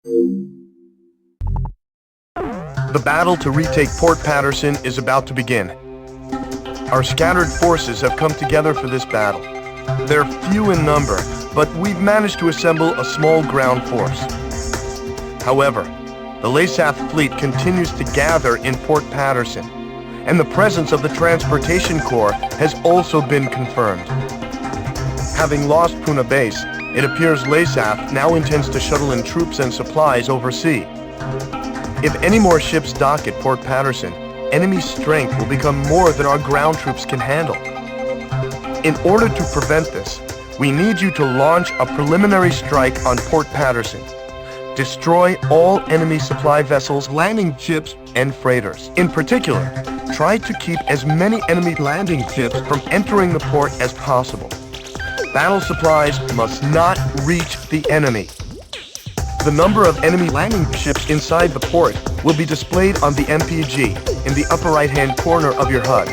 The battle to retake Port Patterson is about to begin. Our scattered forces have come together for this battle. They're few in number, but we've managed to assemble a small ground force. However, the Lasath fleet continues to gather in Port Patterson, and the presence of the Transportation Corps has also been confirmed. Having lost Puna Base, it appears Lasath now intends to shuttle in troops and supplies overseas. If any more ships dock at Port Patterson, enemy strength will become more than our ground troops can handle. In order to prevent this, we need you to launch a preliminary strike on Port Patterson. Destroy all enemy supply vessels, landing ships, and freighters. In particular, try to keep as many enemy landing ships from entering the port as possible. Battle supplies must not reach the enemy. The number of enemy landing ships inside the port will be displayed on the MPG in the upper right-hand corner of your HUD.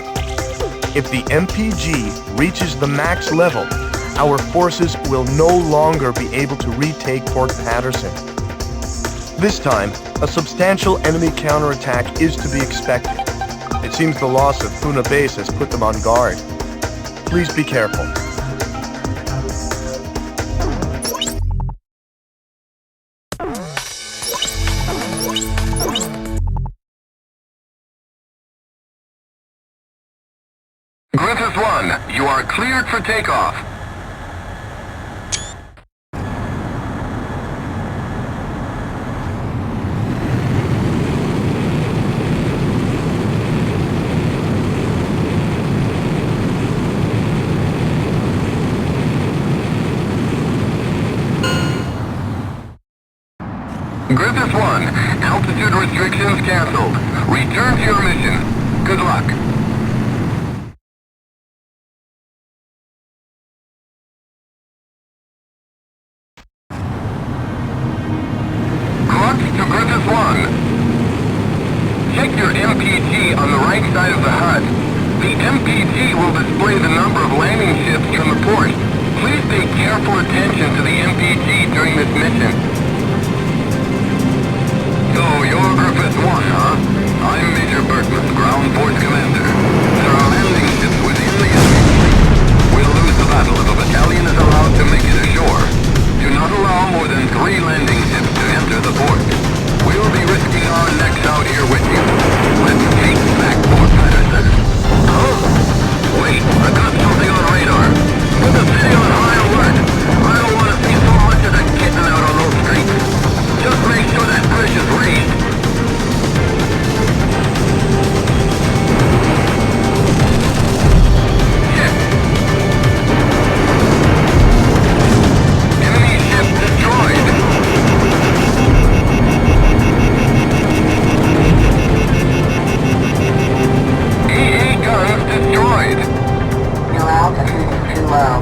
If the MPG reaches the max level, our forces will no longer be able to retake Port Patterson. This time, a substantial enemy counterattack is to be expected. It seems the loss of Puna Base has put them on guard. Please be careful. Gryphus 1, you are cleared for takeoff. Gryphus 1, altitude restrictions canceled. Return to your mission. Good luck. Check your MPG on the right side of the HUD. The MPG will display the number of landing ships from the port. Please pay careful attention to the MPG during this mission. So, you're Gryphus 1, huh? I'm Major Bertman, Ground Force Commander. There are landing ships within the enemy fleet. We'll lose the battle if a battalion is allowed to make it ashore. Do not allow more than 3 landing ships to enter the port. We'll be risking our necks out here with you. Let's take back Port Patterson. Oh! Wait, I got something on radar. Put the city on high alert. I don't want to see so much as a kitten out on those streets. Just make sure that bridge is raised. Shit. Enemy ship destroyed. EA guns destroyed. Your altitude is too low.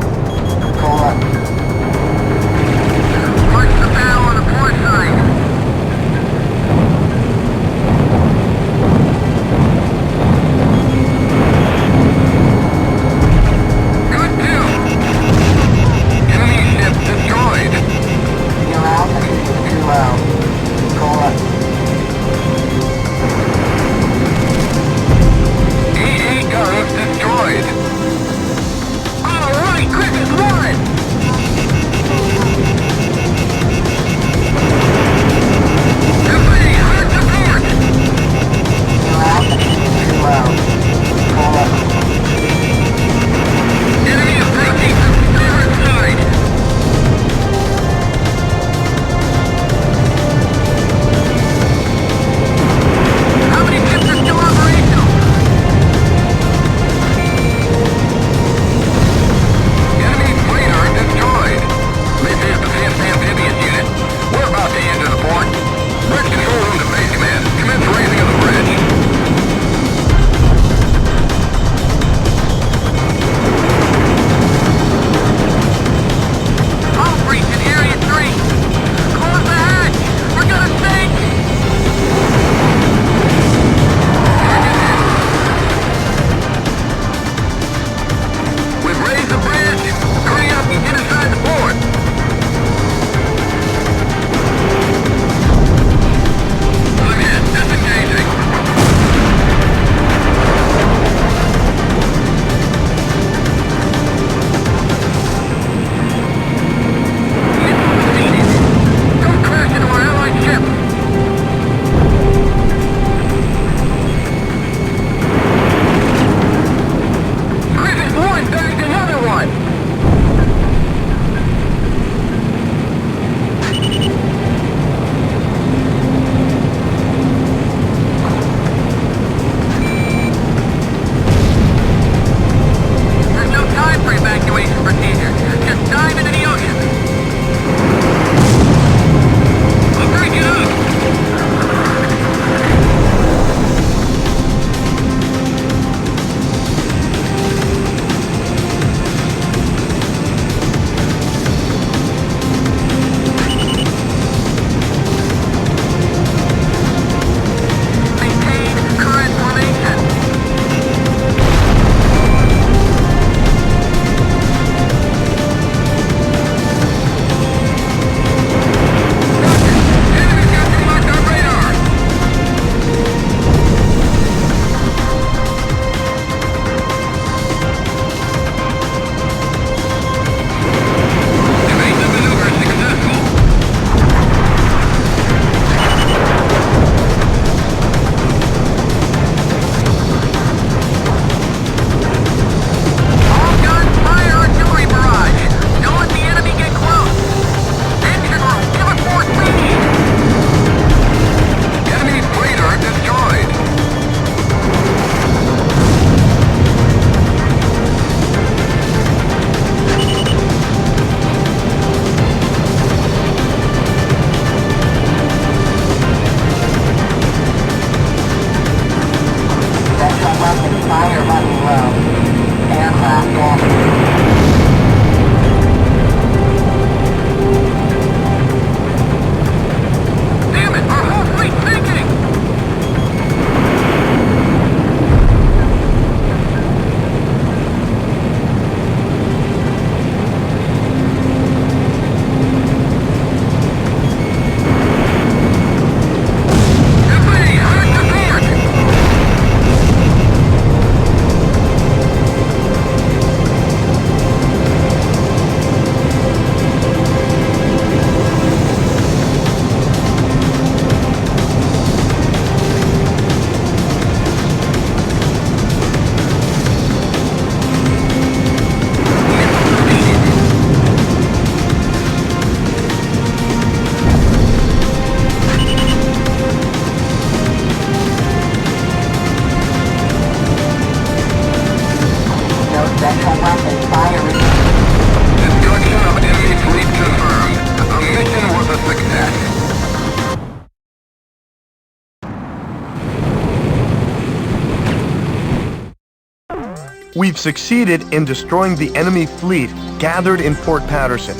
We've succeeded in destroying the enemy fleet gathered in Port Patterson.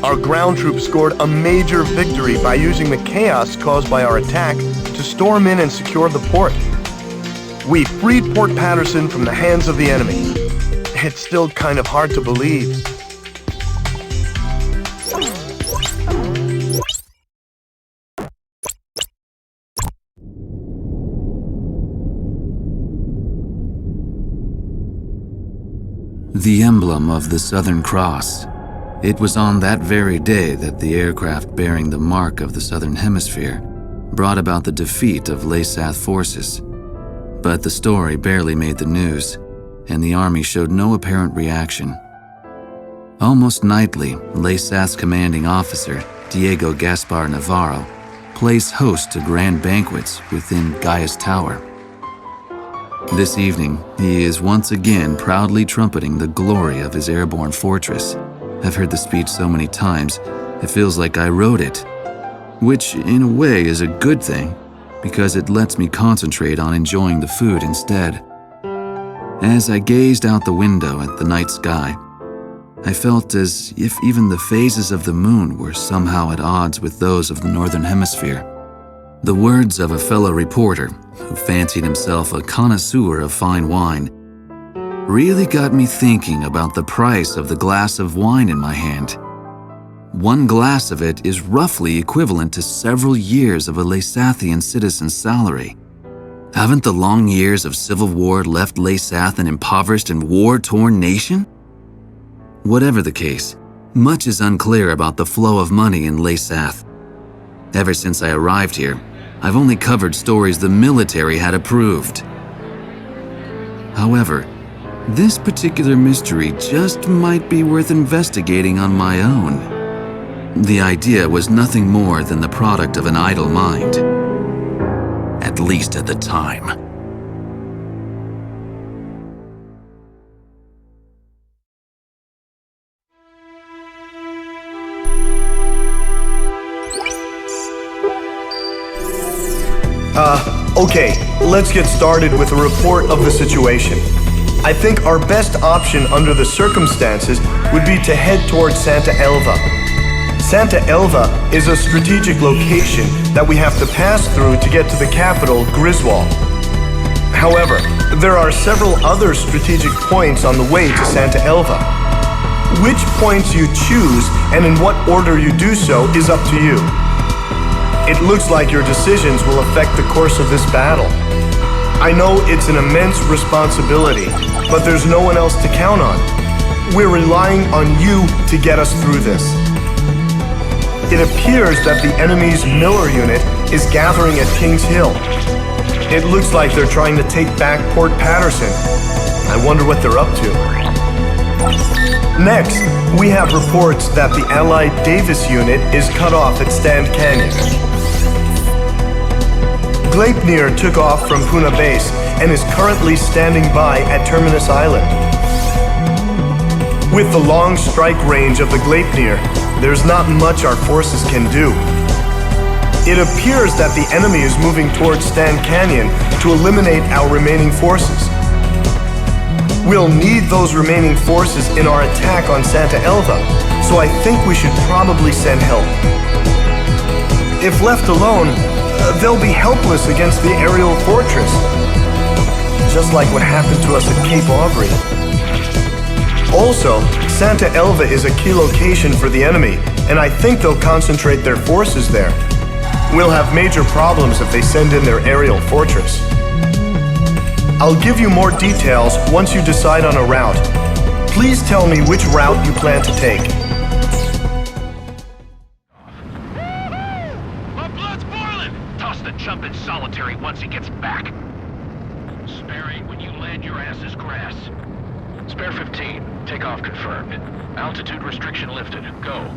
Our ground troops scored a major victory by using the chaos caused by our attack to storm in and secure the port. We freed Port Patterson from the hands of the enemy. It's still kind of hard to believe. The emblem of the Southern Cross. It was on that very day that the aircraft bearing the mark of the Southern Hemisphere brought about the defeat of Laysath forces. But the story barely made the news, and the army showed no apparent reaction. Almost nightly, Laysath's commanding officer, Diego Gaspar Navarro, plays host to grand banquets within Gaia's Tower. This evening, he is once again proudly trumpeting the glory of his airborne fortress. I've heard the speech so many times, it feels like I wrote it. Which, in a way, is a good thing, because it lets me concentrate on enjoying the food instead. As I gazed out the window at the night sky, I felt as if even the phases of the moon were somehow at odds with those of the Northern Hemisphere. The words of a fellow reporter, who fancied himself a connoisseur of fine wine, really got me thinking about the price of the glass of wine in my hand. One glass of it is roughly equivalent to several years of a Laysathian citizen's salary. Haven't the long years of civil war left Laysath an impoverished and war-torn nation? Whatever the case, much is unclear about the flow of money in Laysath. Ever since I arrived here, I've only covered stories the military had approved. However, this particular mystery just might be worth investigating on my own. The idea was nothing more than the product of an idle mind. At least at the time. Okay, let's get started with a report of the situation. I think our best option under the circumstances would be to head towards Santa Elva. Santa Elva is a strategic location that we have to pass through to get to the capital, Griswold. However, there are several other strategic points on the way to Santa Elva. Which points you choose and in what order you do so is up to you. It looks like your decisions will affect the course of this battle. I know it's an immense responsibility, but there's no one else to count on. We're relying on you to get us through this. It appears that the enemy's Miller unit is gathering at Kings Hill. It looks like they're trying to take back Port Patterson. I wonder what they're up to. Next, we have reports that the Allied Davis unit is cut off at Stand Canyon. Gleipnir took off from Puna Base and is currently standing by at Terminus Island. With the long strike range of the Gleipnir, there's not much our forces can do. It appears that the enemy is moving towards Stand Canyon to eliminate our remaining forces. We'll need those remaining forces in our attack on Santa Elva, so I think we should probably send help. If left alone, they'll be helpless against the aerial fortress, just like what happened to us at Cape Aubrey. Also, Santa Elva is a key location for the enemy, and I think they'll concentrate their forces there. We'll have major problems if they send in their aerial fortress. I'll give you more details once you decide on a route. Please tell me which route you plan to take. My blood's boiling! Toss the chump in solitary once he gets back. Sparing when you land your ass is grass. Spare 15. Takeoff confirmed. Altitude restriction lifted. Go.